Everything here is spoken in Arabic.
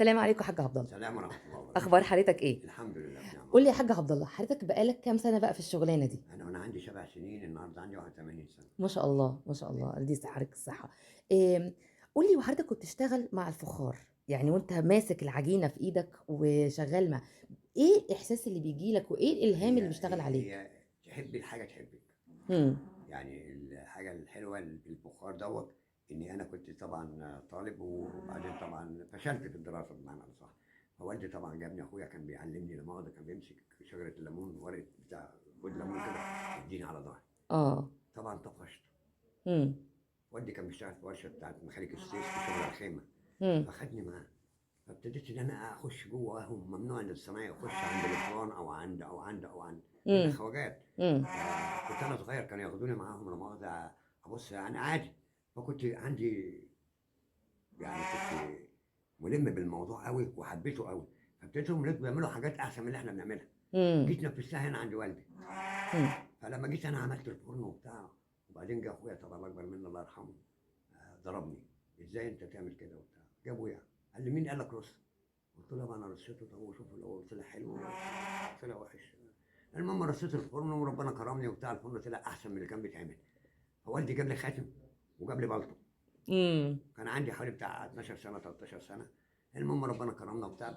السلام عليكم يا حاج عبد الله. السلام ورحمة الله وبركاته. اخبار حضرتك ايه؟ الحمد لله بنعم قول لي يا ربنا. حاج عبد الله، حضرتك بقالك كام سنه بقى في الشغلانه دي؟ أنا عندي 7 سنين، النهارده عندي 81 سنة. ما شاء الله ما شاء الله، دي حضرتك الصحه. قول لي، وحضرتك كنت بتشتغل مع الفخار يعني آه. وانت ماسك العجينه في ايدك وشغال مع، ايه الاحساس اللي بيجي لك وايه الالهام هي اللي بيشتغل هي عليك؟ هي تحبي الحاجة تحبِّك. امم. يعني الحاجة الحلوة البُخار دوّة، إني أنا كنت طبعًا طالب، وبعدين طبعًا فشلت في الدراسة بمعنى أصح. فوالدي طبعًا جابني، أخويا كان بيعلّمني لا مؤاخذة، كان بيمسك شجرة الليمون، ورقة بتاع عود ليمون كده، يدّيني على ضهري. اه. طبعًا طفشت. امم. والدي كان بيشتغل في ورشة بتاعة ميكانيك الصيف في شغل الخيمة، امم. فخدني معاه. فابتديت إن أنا أخش جوّه، هم ممنوع إن الصنايعي يخش عند الفران أو عند لأن امم. خواجات. امم. كنت أنا صغير كانوا ياخدوني معاهم لا مؤاخذة أبُص يعني عادي. فكنت عندي يعني كنت مُلِم بالموضوع أوي وحبيته أوي. فابتديت ألاقيهم هناك بيعملوا حاجات أحسن من اللي إحنا بنعملها. امم. جيت نفذتها هنا عند والدي. امم. فلمّا جيت أنا عملت الفرن وبتاع، وبعدين جه أخويا طبعًا الأكبر مني الله يرحمه، ضربني. إزاي أنت تعمل كده وبتاع؟ جه أبويا قال لي: "مين قال لك رُص؟" قُلت له: "ما أنا رصيته، طب وشوف الأول طلع حلو طلع وِحِش." المهم رصيت الفرن وربنا كرمني وبتاع، الفرن طلع أحسن من اللي كان بيتعمل. فوالدي جاب لي خاتم وجاب لي بالطو. امم. كان عندي حوالي بتاع 12 سنة، 13 سنة. المهم ربنا كرمنا وبتاع.